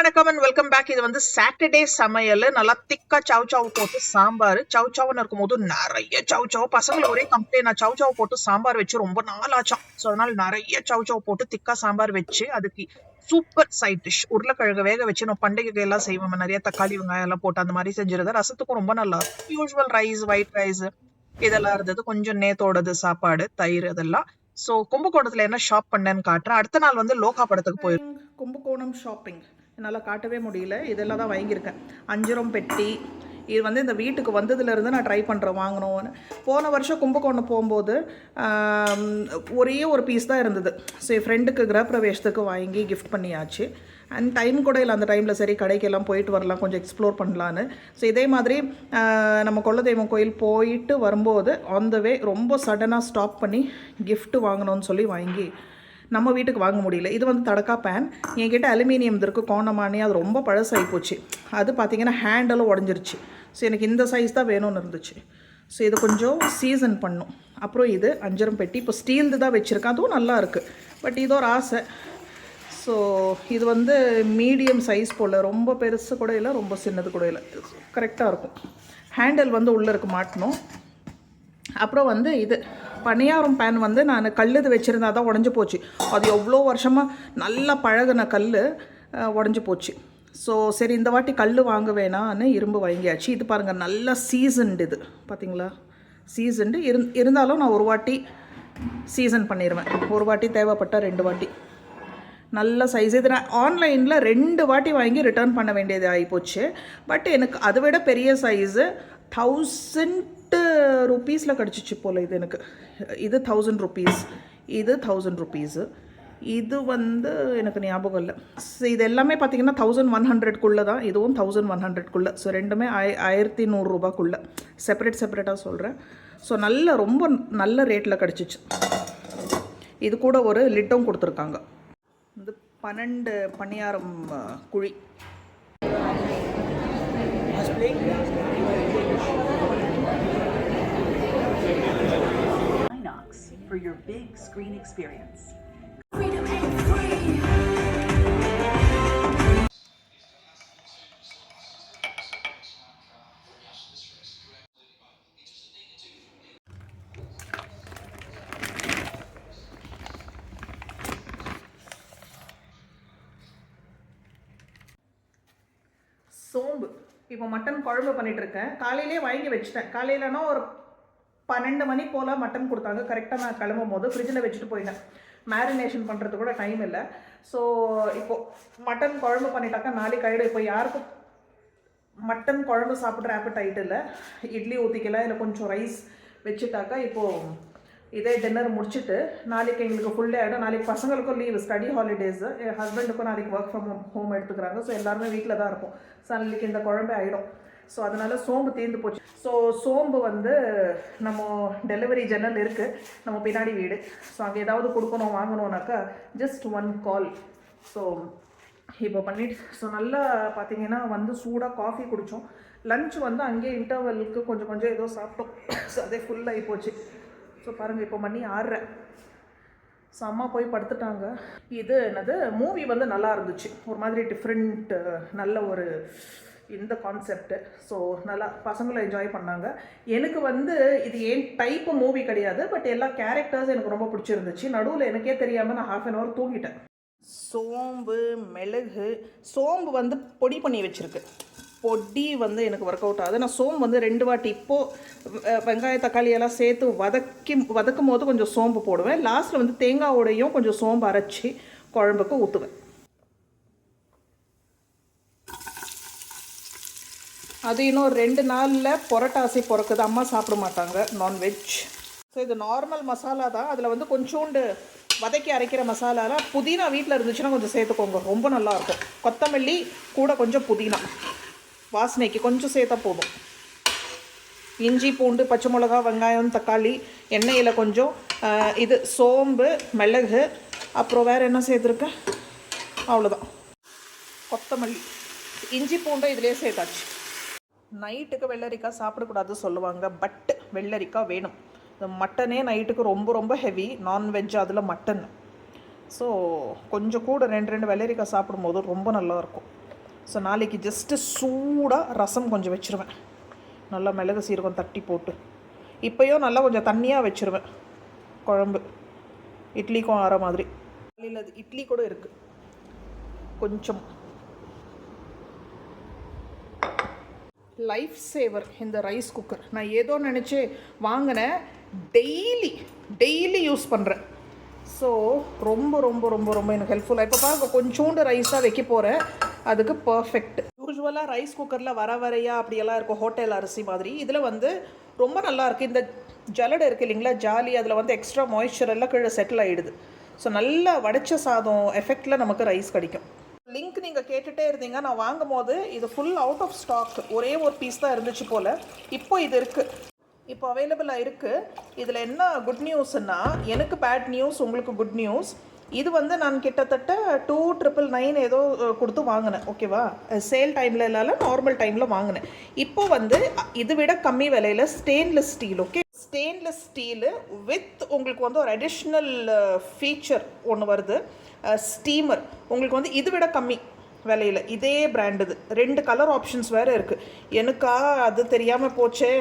வணக்கம் and welcome back. இது வந்து சாட்டர்டே சமையல். நல்லா திக்கா சவ் போட்டு சாம்பார். சவ்னு இருக்கும்போது நிறைய சவ் பசங்களை ஒரே கம்ப்ளைண்ட். நான் சவ் போட்டு சாம்பார் வச்சு ரொம்ப நாள் ஆச்சாம். ஸோ அதனால நிறைய சவ் போட்டு திக்கா சாம்பார் வச்சு அதுக்கு சூப்பர் சைட் டிஷ் உருளைக்கிழங்கு வேக வச்சு நம்ம பண்டிகைக்கு எல்லாம் செய்வோம். நிறைய தக்காளி வெங்காயம் எல்லாம் போட்டு அந்த மாதிரி செஞ்சிருந்தேன். ரசத்துக்கும் ரொம்ப நல்லா இருக்கும். யூஸ்வல் ரைஸ், ஒயிட் ரைஸ் இதெல்லாம் இருந்தது. கொஞ்சம் நேத்தோடது சாப்பாடு, தயிர் அதெல்லாம். ஸோ கும்பகோணத்துல என்ன ஷாப் பண்ணேன்னு காட்டுறேன். அடுத்த நாள் வந்து லோகா படத்துக்கு போயிருக்கேன். கும்பகோணம் ஷாப்பிங் என்னால் காட்டவே முடியல. இதெல்லாம் தான் வாங்கியிருக்கேன். அஞ்சரம் பெட்டி. இது வந்து இந்த வீட்டுக்கு வந்ததுலேருந்து நான் ட்ரை பண்ணுறேன் வாங்கணும்னு. போன வருஷம் கும்பகோணம் போகும்போது ஒரே ஒரு பீஸ் தான் இருந்தது. ஸோ என் ஃப்ரெண்டுக்கு கிரகப்பிரவேசத்துக்கு வாங்கி கிஃப்ட் பண்ணியாச்சு. அண்ட் டைம் கூட இல்லை அந்த டைமில். சரி கடைக்கெல்லாம் போயிட்டு வரலாம், கொஞ்சம் எக்ஸ்ப்ளோர் பண்ணலான்னு. ஸோ இதே மாதிரி நம்ம குலதெய்வம் கோயில் போயிட்டு வரும்போது ஆன் த வே ரொம்ப சடனாக ஸ்டாப் பண்ணி கிஃப்ட் வாங்கணும்னு சொல்லி வாங்கி நம்ம வீட்டுக்கு வாங்க முடியல. இது வந்து தடக்கா பேன். என்கிட்ட அலுமினியம் இருக்குது கோணமானி. அது ரொம்ப பழசாகி போச்சு. அது பார்த்திங்கன்னா ஹேண்டலும் உடஞ்சிருச்சு. ஸோ எனக்கு இந்த சைஸ் தான் வேணும்னு இருந்துச்சு. ஸோ இது கொஞ்சம் சீசன் பண்ணும். அப்புறம் இது அஞ்சரம் பெட்டி. இப்போ ஸ்டீல்து தான் வச்சுருக்கேன். அதுவும் நல்லா இருக்குது. பட் இது ஒரு ஆசை. ஸோ இது வந்து மீடியம் சைஸ் போல். ரொம்ப பெருசு கூட இல்லை, ரொம்ப சின்னது கூட இல்லை. கரெக்டாக இருக்கும். ஹேண்டில் வந்து உள்ளே இருக்கு மாட்டணும். அப்புறம் வந்து இது பணியாரம் பேன் வந்து நான் கல்லுது வச்சுருந்தா தான் உடஞ்சி போச்சு. அது எவ்வளோ வருஷமாக நல்லா பழகின கல் உடஞ்சி போச்சு. ஸோ சரி இந்த வாட்டி கல் வாங்க வேணான்னு இரும்பு வாங்கியாச்சு. இது பாருங்கள் நல்லா சீசன்டு. இது பார்த்திங்களா சீசன்டு இருந்தாலும் நான் ஒரு வாட்டி சீசன் பண்ணிடுவேன். ஒரு வாட்டி தேவைப்பட்ட 2 வாட்டி. நல்ல சைஸ். இது நான் ஆன்லைனில் 2 வாட்டி வாங்கி ரிட்டர்ன் பண்ண வேண்டியது ஆகிப்போச்சு. பட் எனக்கு அதை விட பெரிய சைஸு 1000 ருப்பீஸில் கிடச்சிச்சு போல். இது எனக்கு இது 1000 ருப்பீஸ், இது 1000 ருப்பீஸு. இது வந்து எனக்கு ஞாபகம் இல்லை. ஸோ இது எல்லாமே பார்த்திங்கன்னா 1100க்குள்ளே தான். இதுவும் 1100க்குள்ளே. ஸோ ரெண்டுமே 1100 ரூபாய்க்குள்ளே. செப்பரேட்டாக சொல்கிறேன். ஸோ ரொம்ப நல்ல ரேட்டில் கிடச்சிச்சு. இது கூட ஒரு லிட்டும் கொடுத்துருக்காங்க. இது 12 பணியாரம் குழி. For your big screen experience. சோம்பு. இப்போ மட்டன் குழம்பு பண்ணிகிட்ருக்கேன். காலையிலே வாங்கி வச்சுட்டேன். காலையிலனா ஒரு 12 மணி போல் மட்டன் கொடுத்தாங்க. கரெக்டாக நான் கிளம்பும் போது ஃப்ரிட்ஜில் வச்சுட்டு போயிட்டேன். மேரினேஷன் பண்ணுறது கூட டைம் இல்லை. ஸோ இப்போது மட்டன் குழம்பு பண்ணிட்டாக்கா நாளைக்கு ஆகிடும். இப்போ யாருக்கும் மட்டன் குழம்பு சாப்பிட்ற ஆப்படைட் இல்லை. இட்லி ஊற்றிக்கலாம், இல்லை கொஞ்சம் ரைஸ் வச்சுட்டாக்கா இப்போது இதே டின்னர் முடிச்சுட்டு நாளைக்கு எங்களுக்கு ஃபுல் டே ஆகிடும். நாளைக்கு பசங்களுக்கும் லீவு, ஸ்டடி ஹாலிடேஸு. என் ஹஸ்பண்டுக்கும் நாளைக்கு ஒர்க் ஃப்ரம் ஹோம் எடுத்துக்கிறாங்க. ஸோ எல்லாருமே வீட்டில் தான் இருப்போம். ஸோ நாளைக்கு இந்த குழம்பே ஆகிடும். ஸோ அதனால் சோம்பு தீர்ந்து போச்சு. ஸோ சோம்பு வந்து நம்ம டெலிவரி ஜன்னல் இருக்குது நம்ம பின்னாடி வீடு. ஸோ அங்கே ஏதாவது கொடுக்கணும் வாங்கணுன்னாக்கா ஜஸ்ட் 1 கால். ஸோ இப்போ பண்ணிட்டு ஸோ நல்லா பார்த்திங்கன்னா வந்து சூடாக காஃபி குடித்தோம். லன்ச் வந்து அங்கேயே இன்டர்வலுக்கு கொஞ்சம் ஏதோ சாப்பிட்டோம். ஸோ அதே ஃபுல்லாகி போச்சு. ஸோ பாருங்கள் இப்போ மணி 6:30. ஸோ அம்மா போய் படுத்துட்டாங்க. இது என்னது மூவி வந்து நல்லா இருந்துச்சு. ஒரு மாதிரி டிஃப்ரெண்ட், நல்ல ஒரு இந்த கான்செப்ட். ஸோ நல்லா பசங்களும் என்ஜாய் பண்ணாங்க. எனக்கு வந்து இது ஏன் டைப்பு மூவி கிடையாது. பட் எல்லா கேரக்டர்ஸ் எனக்கு ரொம்ப பிடிச்சிருந்துச்சு. நடுவில் எனக்கே தெரியாமல் நான் 1/2 hour தூங்கிட்டேன். சோம்பு, மிளகு. சோம்பு வந்து பொடி பண்ணி வச்சுருக்கு. பொடி வந்து எனக்கு ஒர்க் அவுட் ஆகுது. நான் சோம்பு வந்து 2 வாட்டி இப்போது வெங்காய தக்காளி எல்லாம் சேர்த்து வதக்கும் போது கொஞ்சம் சோம்பு போடுவேன். லாஸ்ட்டில் வந்து தேங்காயோடையும் கொஞ்சம் சோம்பு அரைச்சி குழம்புக்கு ஊற்றுவேன். அது இன்னும் 2 நாளில் புரட்டாசி பிறக்குது. அம்மா சாப்பிட மாட்டாங்க நான்வெஜ். ஸோ இது நார்மல் மசாலா தான். அதில் வந்து கொஞ்சோண்டு வதக்கி அரைக்கிற மசாலாலாம் புதினா வீட்டில் இருந்துச்சுன்னா கொஞ்சம் சேர்த்துக்கோங்க, ரொம்ப நல்லாயிருக்கும். கொத்தமல்லி கூட கொஞ்சம் புதினா வாசனைக்கு கொஞ்சம் சேர்த்தா போதும். இஞ்சி, பூண்டு, பச்சை மிளகா, வெங்காயம், தக்காளி, எண்ணெயில் கொஞ்சம் இது சோம்பு, மிளகு, அப்புறம் வேறு என்ன சேர்த்துருக்கேன், அவ்வளோதான். கொத்தமல்லி, இஞ்சி, பூண்டு இதிலே சேர்த்தாச்சு. நைட்டுக்கு வெள்ளரிக்காய் சாப்பிடக்கூடாது சொல்லுவாங்க. பட் வெள்ளரிக்காய் வேணும். இந்த மட்டனே நைட்டுக்கு ரொம்ப ஹெவி நான்வெஜ், அதில் மட்டன். ஸோ கொஞ்சம் கூட 2 வெள்ளரிக்காய் சாப்பிடும்போது ரொம்ப நல்லாயிருக்கும். ஸோ நாளைக்கு ஜஸ்ட்டு சூடாக ரசம் கொஞ்சம் வச்சுருவேன், நல்லா மிளகு சீரகம் தட்டி போட்டு. இப்போயும் நல்லா கொஞ்சம் தண்ணியாக வச்சுருவேன் குழம்பு, இட்லிக்கும் ஆற மாதிரி. இல்லை அது இட்லி கூட இருக்குது கொஞ்சம். லைஃப் சேவர் இந்த ரைஸ் குக்கர். நான் ஏதோ நினச்சி வாங்கினேன், டெய்லி யூஸ் பண்ணுறேன். ஸோ ரொம்ப ரொம்ப ரொம்ப ரொம்ப எனக்கு ஹெல்ப்ஃபுல்லாக. இப்போ பாருங்க கொஞ்சோண்டு ரைஸ் தான் வைக்க போகிறேன், அதுக்கு பர்ஃபெக்ட். யூஸ்வலாக ரைஸ் குக்கரில் வரையா அப்படியெல்லாம் இருக்கும், ஹோட்டல் அரிசி மாதிரி. இதில் வந்து ரொம்ப நல்லா இருக்குது. இந்த ஜலடை இருக்குது இல்லைங்களா, ஜாலி, அதில் வந்து எக்ஸ்ட்ரா மாய்ஸ்சர் எல்லாம் கீழே செட்டில் ஆகிடுது. ஸோ நல்லா வடித்த சாதம் எஃபெக்டில் நமக்கு ரைஸ் கிடைக்கும். லிங்க் நீங்கள் கேட்டுகிட்டே இருந்தீங்க. நான் வாங்கும் போது இது ஃபுல் அவுட் ஆஃப் ஸ்டாக், ஒரே ஒரு பீஸ் தான் இருந்துச்சு போல். இப்போ இது இருக்குது, இப்போ அவைலபிளாக இருக்குது. இதில் என்ன குட் நியூஸ்ன்னா, எனக்கு பேட் நியூஸ், உங்களுக்கு குட் நியூஸ். இது வந்து நான் கிட்டத்தட்ட 2,999 ஏதோ கொடுத்து வாங்கினேன், ஓகேவா? சேல் டைமில் இல்லாத நார்மல் டைமில் வாங்கினேன். இப்போ வந்து இது விட கம்மி விலையில் stainless steel, okay, stainless steel with உங்களுக்கு வந்து ஒரு அடிஷ்னல் ஃபீச்சர் ஒன்று வருது, ஸ்டீமர். உங்களுக்கு வந்து இது விட கம்மி விலையில் இதே பிராண்டுது. 2 கலர் ஆப்ஷன்ஸ் வேறு இருக்குது. எனக்கா அது தெரியாமல் போச்சே.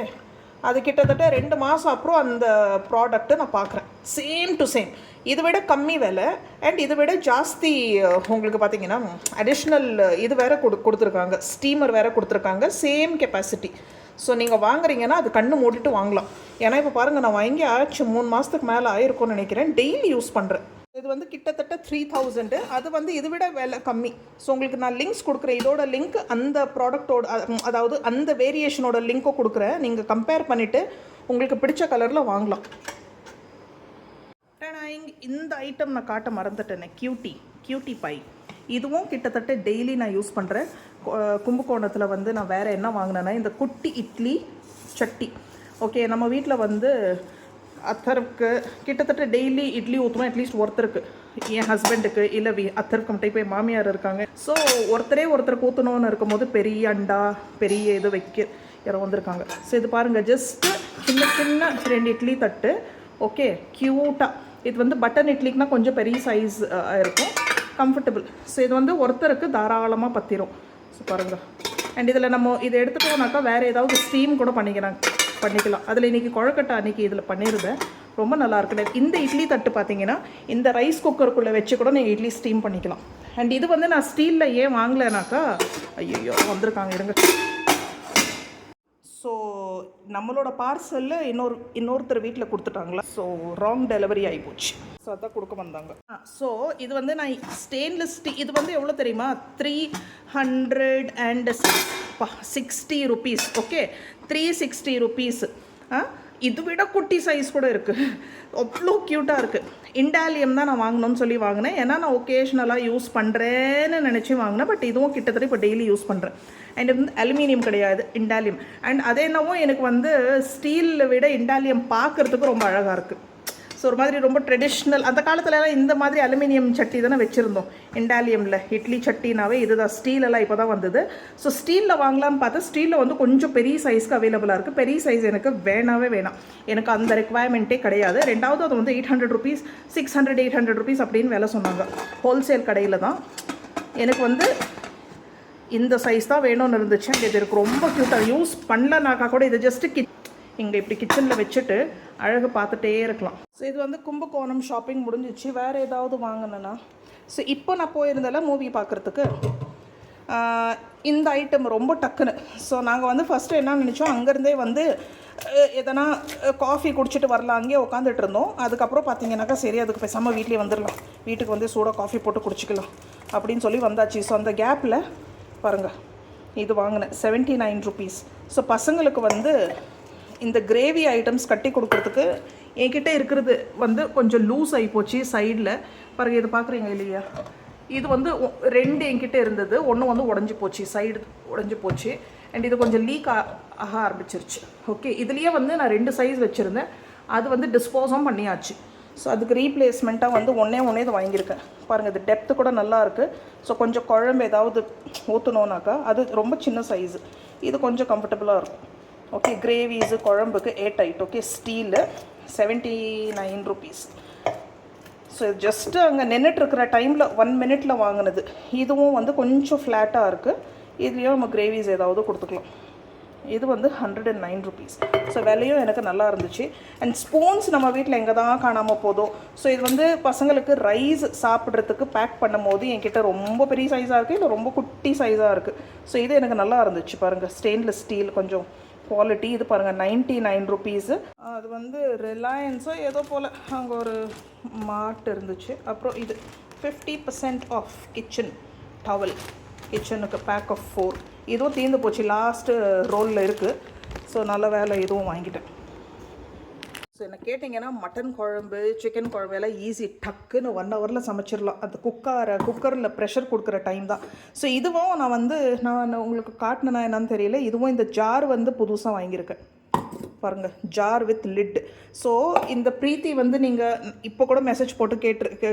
அது கிட்டத்தட்ட 2 மாதம் அப்புறம் அந்த ப்ராடக்ட்டை நான் பார்க்குறேன். சேம் டு சேம், இதை விட கம்மி விலை அண்ட் இதை விட ஜாஸ்தி உங்களுக்கு பார்த்தீங்கன்னா அடிஷ்னல் இது வேறு கொடுத்துருக்காங்க, ஸ்டீமர் வேறு கொடுத்துருக்காங்க, சேம் கெப்பாசிட்டி. ஸோ நீங்கள் வாங்குறீங்கன்னா அது கண்ணு மூடிட்டு வாங்கலாம். ஏன்னா இப்போ பாருங்கள், நான் வாங்கி ஆச்சு 3 மாதத்துக்கு மேலே ஆயிருக்கும்னு நினைக்கிறேன். டெய்லி யூஸ் பண்ணுறேன். இது வந்து கிட்டத்தட்ட 3,000. அது வந்து இதை விட விலை கம்மி. ஸோ உங்களுக்கு நான் லிங்க்ஸ் கொடுக்குறேன், இதோட லிங்க் அந்த ப்ராடக்டோட, அதாவது அந்த வேரியேஷனோட லிங்க்கை கொடுக்குறேன். நீங்கள் கம்பேர் பண்ணிவிட்டு உங்களுக்கு பிடிச்ச கலரில் வாங்கலாம். நான் இந்த ஐட்டம் நான் காட்ட மறந்துட்டேனே, கியூட்டி பை. இதுவும் கிட்டத்தட்ட டெய்லி நான் யூஸ் பண்ணுறேன். கும்பகோணத்தில் வந்து நான் வேறு என்ன வாங்கினேன்னா இந்த குட்டி இட்லி சட்டி. ஓகே, நம்ம வீட்டில் வந்து அத்தருக்கு கிட்டத்தட்ட டெய்லி இட்லி ஊற்றுவோம், அட்லீஸ்ட் ஒருத்தருக்கு, என் ஹஸ்பண்டுக்கு இல்லை அத்தருக்கு மட்டும் இப்போ மாமியார் இருக்காங்க. ஸோ ஒருத்தருக்கு ஊற்றணும்னு இருக்கும்போது பெரிய அண்டா பெரிய இது வைக்க யாரோ வந்திருக்காங்க. ஸோ இது பாருங்கள், ஜஸ்ட்டு சின்ன 2 இட்லி தட்டு, ஓகே, க்யூட்டாக. இது வந்து பட்டன் இட்லிக்குனா கொஞ்சம் பெரிய சைஸ் இருக்கும், கம்ஃபர்டபுள். ஸோ இது வந்து ஒருத்தருக்கு தாராளமாக பற்றிடும். ஸோ பாருங்கள். அண்ட் இதில் நம்ம இதை எடுத்துட்டோம்னாக்கா வேறு ஏதாவது ஸ்டீம் கூட பண்ணிக்கலாம். அதில் இன்றைக்கி குழக்கட்டை அன்றைக்கி இதில் பண்ணியிருந்தேன், ரொம்ப நல்லாயிருக்கு. இந்த இட்லி தட்டு பார்த்தீங்கன்னா இந்த ரைஸ் குக்கருக்குள்ளே வச்சு கூட நீங்கள் இட்லி ஸ்டீம் பண்ணிக்கலாம். அண்ட் இது வந்து நான் ஸ்டீலில் ஏன் வாங்கலைனாக்கா, ஐயோ வந்திருக்காங்க இருங்க. ஸோ நம்மளோட பார்சலில் இன்னொருத்தர் வீட்டில் கொடுத்துட்டாங்களா, ஸோ ராங் டெலிவரி ஆகிப்போச்சு. ஸோ அதான் கொடுக்க வந்தாங்க. ஸோ இது வந்து நான் ஸ்டெயின்லெஸ் இது வந்து எவ்வளோ தெரியுமா, 360 rupees. Okay, 360 rupees. இது விட குட்டி சைஸ் கூட இருக்குது, அவ்வளோ க்யூட்டாக இருக்குது. இண்டாலியம் தான் நான் வாங்கணும்னு சொல்லி வாங்கினேன், ஏன்னா நான் ஒகேஷ்னலாக யூஸ் பண்ணுறேன்னு நினச்சி வாங்கினேன். பட் இதுவும் கிட்டத்தட்ட இப்போ டெய்லி யூஸ் பண்ணுறேன். அண்ட் வந்து அலுமினியம் கிடையாது, இண்டாலியம். அண்ட் அதே என்னவோ எனக்கு வந்து ஸ்டீலில் விட இண்டாலியம் பார்க்குறதுக்கு ரொம்ப அழகாக இருக்குது. ஸோ ஒரு மாதிரி ரொம்ப ட்ரெடிஷ்னல். அந்த காலத்துலலாம் இந்த மாதிரி அலுமினியம் சட்டி தானே வச்சுருந்தோம், இண்டாலியமில் இட்லி சட்டினாவே இதுதான். ஸ்டீலெல்லாம் இப்போ தான் வந்தது. ஸோ ஸ்டீலில் வாங்கலான்னு பார்த்தா ஸ்டீலில் வந்து கொஞ்சம் பெரிய சைஸ்க்கு அவைலபிளாக இருக்குது. பெரிய சைஸ் எனக்கு வேணாம், எனக்கு அந்த ரெக்குவயர்மெண்ட்டே கிடையாது. ரெண்டாவது அது வந்து 800 rupees, 600, 800 rupees அப்படின்னு விலை சொன்னாங்க ஹோல்சேல் கடையில் தான். எனக்கு வந்து இந்த சைஸ் தான் வேணும்னு இருந்துச்சு. இது எனக்கு ரொம்ப க்யூட்டாக, யூஸ் பண்ணலனாக்கா கூட இது ஜஸ்ட்டு இங்கே இப்படி கிச்சனில் வச்சுட்டு அழகு பார்த்துட்டே இருக்கலாம். ஸோ இது வந்து கும்பகோணம் ஷாப்பிங் முடிஞ்சிச்சு. வேறு ஏதாவது வாங்கினேன்னா, ஸோ இப்போ நான் போயிருந்தால மூவி பார்க்குறதுக்கு இந்த ஐட்டம் ரொம்ப டக்குன்னு. ஸோ நாங்கள் வந்து ஃபஸ்ட்டு என்ன நினச்சோம், அங்கேருந்தே வந்து எதனா காஃபி குடிச்சிட்டு வரலாம், அங்கேயே உட்காந்துட்டு இருந்தோம். அதுக்கப்புறம் பார்த்தீங்கன்னாக்கா சரி, அதுக்கு பேசாமல் வீட்லேயே வந்துடலாம், வீட்டுக்கு வந்து சூடாக காஃபி போட்டு குடிச்சிக்கலாம் அப்படின்னு சொல்லி வந்தாச்சு. ஸோ அந்த கேப்பில் பாருங்கள், இது வாங்கினேன் 79 rupees. ஸோ பசங்களுக்கு வந்து இந்த கிரேவி ஐட்டம்ஸ் கட்டி கொடுக்குறதுக்கு என்கிட்ட இருக்கிறது வந்து கொஞ்சம் லூஸ் ஆகிப்போச்சு சைடில். பாருங்க, இது பார்க்குறீங்க இல்லையா, இது வந்து 2 என்கிட்ட இருந்தது, ஒன்று வந்து உடஞ்சி போச்சு, சைடு உடஞ்சி போச்சு. அண்ட் இது கொஞ்சம் லீக் ஆக ஆரம்பிச்சிருச்சு. ஓகே, இதுலேயே வந்து நான் 2 சைஸ் வச்சுருந்தேன், அது வந்து டிஸ்போஸும் பண்ணியாச்சு. ஸோ அதுக்கு ரீப்ளேஸ்மெண்ட்டாக வந்து ஒன்றே இது வாங்கியிருக்கேன். பாருங்கள், இது டெப்த்து கூட நல்லா இருக்குது. ஸோ கொஞ்சம் குழம்பு ஏதாவது ஊற்றணுன்னாக்கா அது ரொம்ப சின்ன சைஸு, இது கொஞ்சம் கம்ஃபர்டபுளாக இருக்கும். ஓகே, கிரேவிஸு குழம்புக்கு a tight. Okay, steel 79 rupees. So just அங்கே நின்றுட்டுருக்கிற டைமில் 1 மினிட்ல வாங்கினது. இதுவும் வந்து கொஞ்சம் ஃப்ளாட்டாக இருக்குது. இதுலேயும் நம்ம கிரேவிஸ் ஏதாவது கொடுத்துக்கலாம். இது வந்து 109 ருபீஸ். ஸோ விலையும் எனக்கு நல்லா இருந்துச்சு. அண்ட் ஸ்பூன்ஸ் நம்ம வீட்டில் எங்கே தான் காணாமல் போதும். ஸோ இது வந்து பசங்களுக்கு ரைஸ் சாப்பிட்றதுக்கு பேக் பண்ணும் போது என்கிட்ட ரொம்ப பெரிய சைஸாக இருக்குது, இல்லை ரொம்ப குட்டி சைஸாக இருக்குது. ஸோ இது எனக்கு நல்லா இருந்துச்சு. பாருங்கள், ஸ்டெயின்லெஸ் ஸ்டீல், கொஞ்சம் குவாலிட்டி. இது பாருங்கள் 99 ருபீஸு. அது வந்து ரிலையன்ஸோ ஏதோ போல் அங்கே ஒரு மார்ட் இருந்துச்சு. அப்புறம் இது 50% ஆஃப் கிச்சன் டவல், கிச்சனுக்கு பேக் ஆஃப் 4. இதுவும் தீர்ந்து போச்சு, லாஸ்ட்டு ரோலில் இருக்குது. ஸோ நல்ல வேலை இதுவும் வாங்கிட்டேன். ஸோ என்ன கேட்டிங்கன்னா மட்டன் குழம்பு, சிக்கன் குழம்பு எல்லாம் ஈஸி, டக்குன்னு 1 ஹவரில் சமைச்சிடலாம். அது குக்கரில் ப்ரெஷர் கொடுக்குற டைம் தான். ஸோ இதுவும் நான் உங்களுக்கு காட்டினேன்னா என்னன்னு தெரியல. இதுவும் இந்த ஜார் வந்து புதுசாக வாங்கியிருக்கேன். பாருங்கள், ஜார் வித் லிட். ஸோ இந்த ப்ரீத்தி வந்து நீங்கள் இப்போ கூட மெசேஜ் போட்டு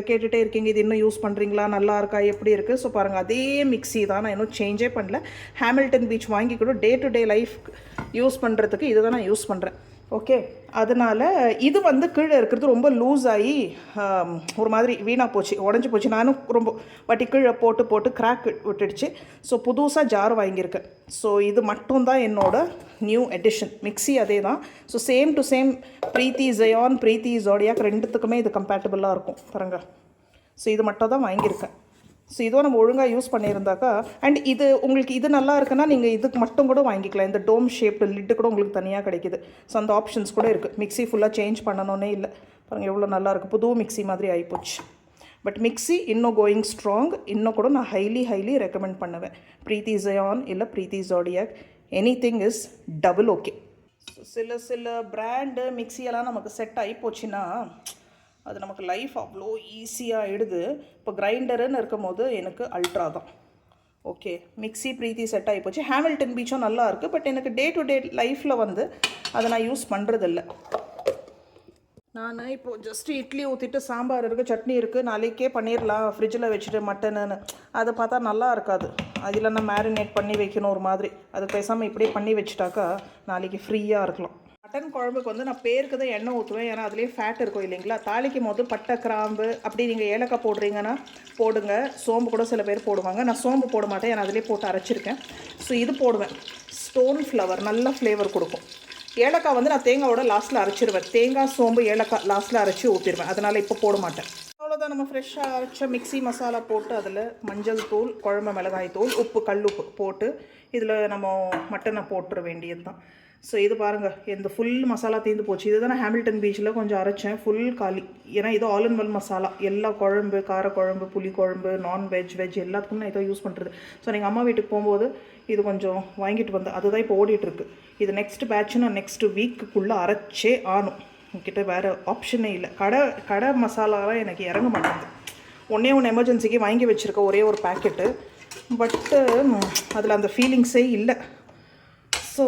கேட்டுகிட்டே இருக்கீங்க, இது இன்னும் யூஸ் பண்ணுறீங்களா, நல்லா இருக்கா, எப்படி இருக்குது. ஸோ பாருங்கள், அதே மிக்ஸி தான், நான் இன்னும் சேஞ்சே பண்ணல. ஹாமில்டன் பீச் வாங்கி கூட day to day life use பண்ணுறதுக்கு இதை தான் நான் யூஸ் பண்ணுறேன். ஓகே, அதனால் இது வந்து கீழே இருக்கிறது ரொம்ப லூஸ் ஆகி ஒரு மாதிரி வீணாக போச்சு, உடஞ்சி போச்சு. நானும் ரொம்ப வாட்டி கீழே போட்டு கிராக் விட்டுடுச்சு. ஸோ புதுசாக ஜார் வாங்கியிருக்கேன். ஸோ இது மட்டும்தான் என்னோட நியூ எடிஷன். மிக்ஸி அதே தான். So same to same Preethi Zion, Preethi Zodiac ரெண்டுத்துக்குமே இது கம்பேட்டபிளாக இருக்கும் பாருங்கள். ஸோ இது மட்டும் தான் வாங்கியிருக்கேன். ஸோ இதுவும் நம்ம ஒழுங்காக யூஸ் பண்ணியிருந்தாக்கா, அண்ட் இது உங்களுக்கு இது நல்லா இருக்குன்னா நீங்கள் இதுக்கு மட்டும் கூட வாங்கிக்கலாம். இந்த டோம் ஷேப்டு லிட்டு கூட உங்களுக்கு தனியாக கிடைக்கிது. ஸோ அந்த ஆப்ஷன்ஸ் கூட இருக்குது. மிக்ஸி ஃபுல்லாக சேஞ்ச் பண்ணணுன்னே இல்லை. பாருங்கள் எவ்வளோ நல்லாயிருக்கு, புது மிக்ஸி மாதிரி ஆகிப்போச்சு. பட் மிக்ஸி இன்னும் கோயிங் ஸ்ட்ராங். இன்னும் கூட நான் ஹைலி ரெக்கமெண்ட் பண்ணுவேன். ப்ரீத்தி ஜெயான் இல்லை Preethi zodiac, anything is double okay. சில பிராண்டு மிக்ஸியெல்லாம் நமக்கு செட் ஆகி போச்சுன்னா அது நமக்கு லைஃப் அவ்வளோ ஈஸியாக ஆகிடுது. இப்போ கிரைண்டருன்னு இருக்கும் போது எனக்கு அல்ட்ரா தான் ஓகே. மிக்ஸி ப்ரீத்தி செட் ஆகி போச்சு. ஹாமில்டன் பீச்சும் நல்லா இருக்குது. பட் எனக்கு டே டு டே லைஃப்பில் வந்து அதை நான் யூஸ் பண்ணுறதில்ல. நான் இப்போது ஜஸ்ட்டு இட்லி ஊற்றிட்டு சாம்பார் இருக்குது, சட்னி இருக்குது, நாளைக்கே பண்ணிடலாம் ஃப்ரிட்ஜில் வச்சுட்டு மட்டனுன்னு. அதை பார்த்தா நல்லா இருக்காது. அதில் நான் மேரினேட் பண்ணி வைக்கணும் ஒரு மாதிரி. அது பேசாமல் இப்படியே பண்ணி வச்சுட்டாக்கா நாளைக்கு ஃப்ரீயாக இருக்கலாம். மட்டன் குழம்புக்கு வந்து நான் பேருக்கு தான் எண்ணெய் ஊற்றுவேன். ஏன்னா அதுலேயே ஃபேட் இருக்கும் இல்லைங்களா. தாளிக்கும் போது பட்டை, கிராம்பு, அப்படி நீங்கள் ஏலக்காய் போடுறீங்கன்னா போடுங்க. சோம்பு கூட சில பேர் போடுவாங்க. நான் சோம்பு போட மாட்டேன், ஏன்னா அதிலே போட்டு அரைச்சிருக்கேன். ஸோ இது போடுவேன். ஸ்டோன் ஃப்ளவர் நல்ல ஃப்ளேவர் கொடுக்கும். ஏலக்காய் வந்து நான் தேங்காயோட லாஸ்ட்டில் அரைச்சிருவேன். தேங்காய், சோம்பு, ஏலக்காய் லாஸ்ட்டில் அரைச்சி ஊற்றிடுவேன். அதனால் இப்போ போட மாட்டேன். அவ்வளோதான். நம்ம ஃப்ரெஷ்ஷாக அரைச்ச மிக்ஸி மசாலா போட்டு அதில் மஞ்சள் தூள், குழம்பு மிளகாய் தூள், உப்பு, கல்லுப்பு போட்டு இதில் நம்ம மட்டனை போட்டுற வேண்டியது தான். ஸோ இது பாருங்கள், இந்த ஃபுல் மசாலா தீர்ந்து போச்சு. இதுதான் நான் ஹாமில்டன் பீச்சில் கொஞ்சம் அரைச்சேன், ஃபுல் காலி. ஏன்னா இது ஆல் இன் ஒன் மசாலா. எல்லா குழம்பு, காரக்குழம்பு, புளி குழம்பு, நான்வெஜ், வெஜ் எல்லாத்துக்கும் நான் இதை யூஸ் பண்ணுறது. ஸோ நீங்கள் அம்மா வீட்டுக்கு போகும்போது இது கொஞ்சம் வாங்கிட்டு வந்தேன். அதுதான் இப்போ ஓடிட்டுருக்கு. இது நெக்ஸ்ட் பேட்ச் நான் நெக்ஸ்ட்டு வீக்குக்குள்ளே அரைச்சே ஆனும். என்கிட்ட வேறு ஆப்ஷனே இல்லை. கடை மசாலாலாம் எனக்கு இறங்க மாட்டேங்குது. ஒன்றே எமர்ஜென்சிக்கு வாங்கி வச்சுருக்க ஒரே ஒரு பேக்கெட்டு. பட்டு அதில் அந்த ஃபீலிங்ஸே இல்லை. ஸோ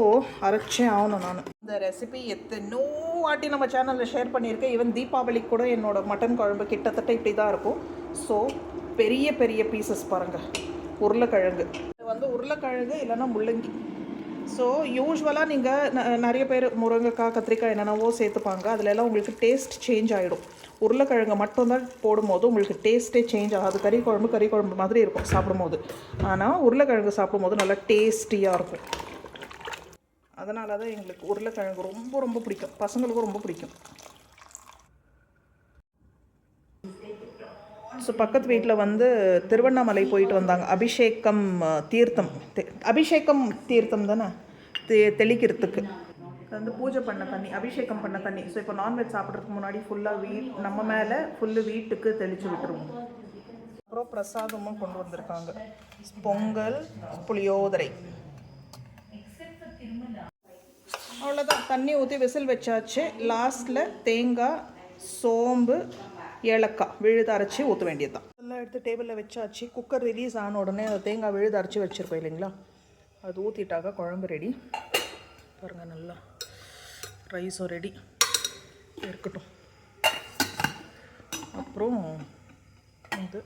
அரைச்சே ஆகணும். நான் இந்த ரெசிபி எத்தனோ வாட்டி நம்ம சேனலில் ஷேர் பண்ணியிருக்கேன். ஈவன் தீபாவளிக்கு கூட என்னோடய மட்டன் குழம்பு கிட்டத்தட்ட இப்படி தான் இருக்கும். ஸோ பெரிய பீசஸ் பாருங்கள். உருளைக்கிழங்கு, இது வந்து உருளைக்கிழங்கு இல்லைன்னா முள்ளங்கி. ஸோ யூஸ்வலாக நீங்கள் நிறைய பேர் முருங்கைக்காய், கத்திரிக்காய் என்னென்னவோ சேர்த்துப்பாங்க. அதிலெல்லாம் உங்களுக்கு டேஸ்ட் சேஞ்ச் ஆகிடும். உருளைக்கிழங்கு மட்டும்தான் போடும்போது உங்களுக்கு டேஸ்ட்டே சேஞ்ச் ஆகாது. கறி குழம்பு மாதிரி இருக்கும் சாப்பிடும்போது. ஆனால் உருளைக்கிழங்கு சாப்பிடும்போது நல்லா டேஸ்டியாக இருக்கும். அதனால தான் எங்களுக்கு உருளைக்கிழங்கு ரொம்ப பிடிக்கும். பசங்களுக்கும் ரொம்ப பிடிக்கும். ஸோ பக்கத்து வீட்டில் வந்து திருவண்ணாமலை போயிட்டு வந்தாங்க. அபிஷேகம் தீர்த்தம் தானே தெளிக்கிறதுக்கு வந்து பூஜை பண்ண தண்ணி, அபிஷேகம் பண்ண தண்ணி. ஸோ இப்போ நான்வெஜ் சாப்பிட்றதுக்கு முன்னாடி ஃபுல்லாக நம்ம மேலே ஃபுல்லு வீட்டுக்கு தெளித்து விட்டுருவோம். அப்புறம் பிரசாதமும் கொண்டு வந்திருக்காங்க. பொங்கல், புளியோதரை. அவ்வளோதான். தண்ணி ஊற்றி விசில் வச்சாச்சு. லாஸ்ட்டில் தேங்காய், சோம்பு, ஏலக்காய் விழுது அரைச்சி ஊற்ற வேண்டியது தான். எல்லாம் எடுத்து டேபிளில் வச்சாச்சு. குக்கர் ரிலீஸ் ஆன உடனே அதை தேங்காய் விழுது அரைச்சி வச்சுருக்கோம் இல்லைங்களா, அது ஊற்றிட்டாக்கா குழம்பு ரெடி. பாருங்கள், நல்லா ரைஸும் ரெடி இருக்கட்டும். அப்புறம் இது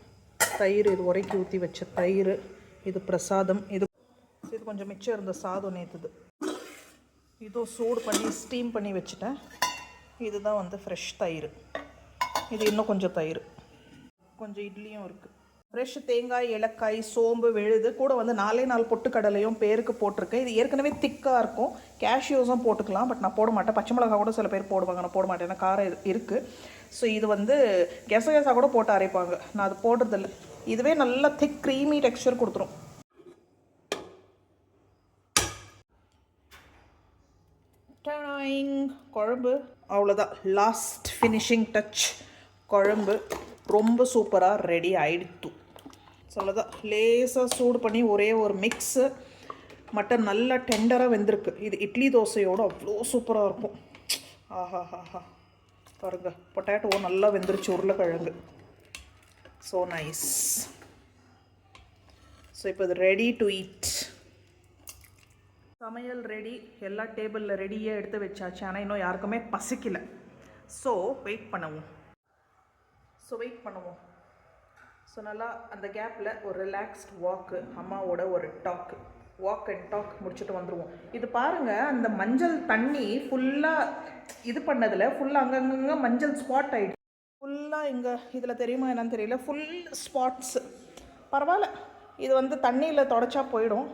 தயிர், இது உரைக்கி ஊற்றி வச்ச தயிர், இது பிரசாதம். இது கொஞ்சம் மிச்சம் இருந்த சாதம் நேற்றுது. இதுவும் சூடு பண்ணி ஸ்டீம் பண்ணி வச்சுட்டேன். இதுதான் வந்து ஃப்ரெஷ் தயிர். இது இன்னும் கொஞ்சம் தயிர். கொஞ்சம் இட்லியும் இருக்குது. ஃப்ரெஷ் தேங்காய், ஏலக்காய், சோம்பு, விழுது, கூட வந்து 4 பொட்டுக்கடலையும் பேருக்கு போட்டிருக்கேன். இது ஏற்கனவே திக்காக இருக்கும். கேஷ்யூஸும் போட்டுக்கலாம், பட் நான் போட மாட்டேன். பச்சை மிளகா கூட சில பேர் போடுவாங்க, நான் போட மாட்டேன், ஏன்னா காரம் இருக்குது. ஸோ இது வந்து கெசகெசா கூட போட்டு அரைப்பாங்க, நான் அது போடுறதில்ல. இதுவே நல்லா திக் க்ரீமி டெக்ஸ்சர் கொடுத்துரும். குழம்பு அவ்வளோதான், லாஸ்ட் ஃபினிஷிங் டச். குழம்பு ரொம்ப சூப்பராக ரெடி ஆகிடுத்து. சொல்லதான், லேசாக சூடு பண்ணி ஒரே ஒரு மிக்ஸு. மட்டன் நல்லா டெண்டராக வெந்திருக்கு. இது இட்லி தோசையோடு அவ்வளோ சூப்பராக இருக்கும். ஆஹா பாருங்க, பொட்டேட்டோ நல்லா வெந்துருச்சு, உருளைக்கிழங்கு. So nice. ஸோ இப்போ இது ரெடி டு ஈட். சமையல் ரெடி, எல்லா டேபிளில் ரெடியாக எடுத்து வச்சாச்சு. ஆனால் இன்னும் யாருக்குமே பசிக்கல. ஸோ வெயிட் பண்ணுவோம். ஸோ நல்லா அந்த கேப்பில் ஒரு ரிலாக்ஸ்ட் வாக்கு, அம்மாவோட ஒரு வாக் அண்ட் டாக் முடிச்சுட்டு வந்துடுவோம். இது பாருங்கள், அந்த மஞ்சள் தண்ணி ஃபுல்லாக இது பண்ணதில் ஃபுல்லாக அங்கங்கே மஞ்சள் ஸ்பாட் ஆகிடுச்சு. ஃபுல்லாக இங்கே இதில் தெரியுமா என்னன்னு தெரியல, ஃபுல் ஸ்பாட்ஸு. பரவாயில்ல, இது வந்து தண்ணியில் தொடச்சா போயிடும்.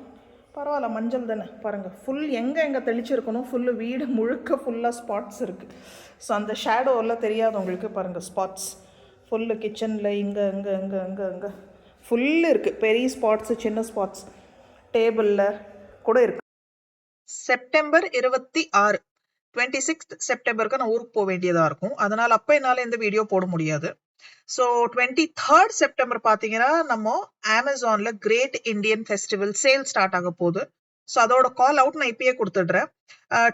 பரவாயில்ல, மஞ்சள் தானே. பாருங்கள், ஃபுல் எங்கே தெளிச்சிருக்கணும், ஃபுல்லு வீடு முழுக்க ஃபுல்லாக ஸ்பாட்ஸ் இருக்குது. ஸோ அந்த ஷேடோவெல்லாம் தெரியாது உங்களுக்கு. பாருங்கள், ஸ்பாட்ஸ் ஃபுல்லு கிச்சனில் இங்கே ஃபுல்லு இருக்குது. பெரிய ஸ்பாட்ஸு, சின்ன ஸ்பாட்ஸ் டேபிளில் கூட இருக்குது. செப்டம்பர் 26, 26th செப்டம்பருக்கு நான் ஊருக்கு போக வேண்டியதாக இருக்கும். அதனால் அப்போ என்னால் இந்த வீடியோ போட முடியாது. ஸோ 23rd செப்டம்பர் பார்த்தீங்கன்னா நம்ம அமேசானில் great Indian festival sale start ஆக போகுது. ஸோ அதோட கால் அவுட் நான் இப்பயே கொடுத்துட்றேன்.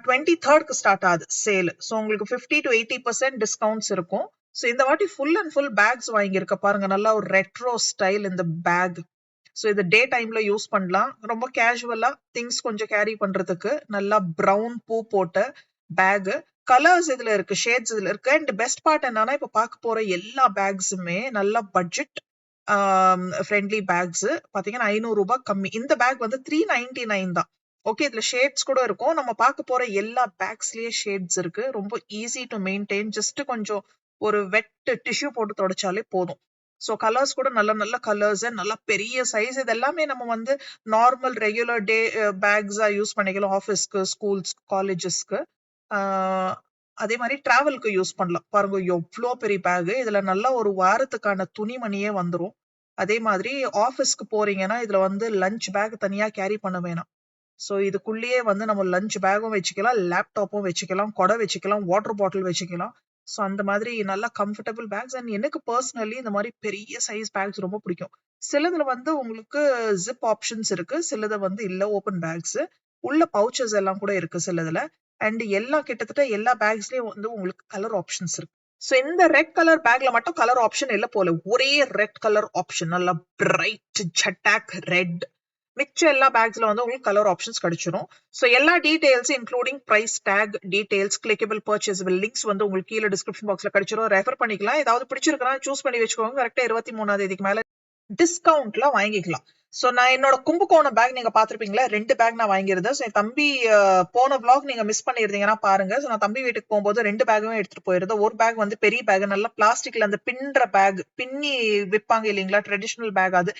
23rd ஸ்டார்ட் ஆகுது சேல். ஸோ உங்களுக்கு 50 to 80% டிஸ்கவுண்ட்ஸ் இருக்கும். ஸோ இந்த வாட்டி ஃபுல் அண்ட் ஃபுல் பேக்ஸ் வாங்கியிருக்க பாருங்க, நல்லா ஒரு ரெட்ரோ ஸ்டைல் இந்த பேக். ஸோ இது டே டைம்ல யூஸ் பண்ணலாம், ரொம்ப கேஷுவலா திங்ஸ் கொஞ்சம் கேரி பண்றதுக்கு. நல்லா ப்ரௌன் பூ போட்ட பேகு, கலர்ஸ் இதுல இருக்கு, ஷேட்ஸ் இதுல இருக்கு. அண்ட் பெஸ்ட் பார்ட் என்னன்னா, இப்ப பார்க்க போற எல்லா பேக்ஸுமே நல்ல பட்ஜெட் ஃப்ரெண்ட்லி பேக்ஸ். பாத்தீங்கன்னா 500 ரூபாய் கம்மி. இந்த பேக் வந்து 399 தான். ஓகே, இதுல ஷேட்ஸ் கூட இருக்கும். நம்ம பார்க்க போற எல்லா பேக்ஸ்லயே ஷேட்ஸ் இருக்கு. ரொம்ப ஈஸி டு மெயின்டைன். ஜஸ்ட் கொஞ்சம் ஒரு வெட் டிஷ்யூ போட்டு தொடச்சாலே போதும். ஸோ கலர்ஸ் கூட நல்ல நல்ல கலர்ஸ், நல்ல பெரிய சைஸ். இது எல்லாமே நம்ம வந்து நார்மல் ரெகுலர் டே பேக்ஸா யூஸ் பண்ணிக்கலாம், ஆஃபீஸ்க்கு, ஸ்கூல்ஸ், காலேஜஸ்க்கு. அதே மாதிரி டிராவலுக்கு யூஸ் பண்ணலாம். பாருங்க, எவ்வளோ பெரிய பேகு. இதுல நல்லா ஒரு வாரத்துக்கான துணிமணியே வந்துடும். அதே மாதிரி ஆஃபீஸ்க்கு போறீங்கன்னா இதுல வந்து லஞ்ச் பேக் தனியா கேரி பண்ண வேணாம். ஸோ இதுக்குள்ளேயே வந்து நம்ம லஞ்ச் பேக்கும் வச்சுக்கலாம், லேப்டாப்பும் வச்சுக்கலாம், கொடை வச்சுக்கலாம், வாட்டர் பாட்டில் வச்சுக்கலாம். ஸோ அந்த மாதிரி நல்லா கம்ஃபர்டபுள் பேக்ஸ். அண்ட் எனக்கு பர்சனலி இந்த மாதிரி பெரிய சைஸ் பேக்ஸ் ரொம்ப பிடிக்கும். சிலதுல வந்து உங்களுக்கு ஜிப் ஆப்ஷன்ஸ் இருக்கு, சிலது வந்து இல்ல, ஓப்பன் பேக்ஸ். உள்ள பவுச்சஸ் எல்லாம் கூட இருக்கு சிலதுல. அண்ட் கிட்டத்தட்ட எல்லா பேக்ஸ்லயும் வந்து உங்களுக்கு கலர் ஆப்ஷன்ஸ் இருக்கு. ஸோ இந்த ரெட் கலர் பேக்ல மட்டும் கலர் ஆப்ஷன் இல்ல போல, ஒரே ரெட் கலர் ஆப்ஷன், நல்லா பிரைட் ஜட்டாக் ரெட். மிச்ச எல்லா பேக்ஸ்ல வந்து உங்களுக்கு கலர் ஆப்ஷன்ஸ் கிடைச்சிடும். ஸோ எல்லா details including price tag details, clickable purchasable links வந்து உங்களுக்கு கீழே டிஸ்கிரிப்ஷன் பாக்ஸ்ல கிடைச்சிடும். ரெஃபர் பண்ணிக்கலாம். ஏதாவது பிடிச்சிருக்கா சூஸ் பண்ணி வச்சுக்கோங்க. கரெக்டா 23ஆம் தேதிக்கு மேல டிஸ்கவுண்ட்ல வாங்கிக்கலாம். ஸோ நான் என்னோட கும்பகோணம் பேக் நீங்க பாத்திருப்பீங்களா, 2 பேக் நான் வாங்கியிருந்தேன். ஸோ என் தம்பி போன விளாக் நீங்க மிஸ் பண்ணிருந்தீங்கன்னா பாருங்க. ஸோ நான் தம்பி வீட்டுக்கு போகும்போது 2 பேக்குமே எடுத்துட்டு போயிருந்தேன். ஒரு பேக் வந்து பெரிய பேக், நல்லா பிளாஸ்டிக்ல அந்த பின்னுற பேக், பின்னி விற்பாங்க இல்லைங்களா, ட்ரெடிஷனல் பேக். அது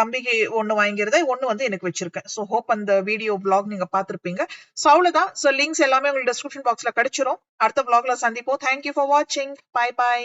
தம்பிக்கு ஒன்னு வாங்கியிருந்தேன், ஒன்னு வந்து எனக்கு வச்சிருக்கேன். ஸோ ஹோப் அந்த வீடியோ விளாக் நீங்க பாத்திருப்பீங்க. ஸோ அவ்வளவுதான். ஸோ லிங்க்ஸ் எல்லாமே உங்களுக்கு டிஸ்கிரிப்ஷன் பாக்ஸ்ல கிடைச்சிரும். அடுத்த விளாக்ல சந்திப்போம். தேங்க்யூ ஃபார் வாட்சிங். Bye by.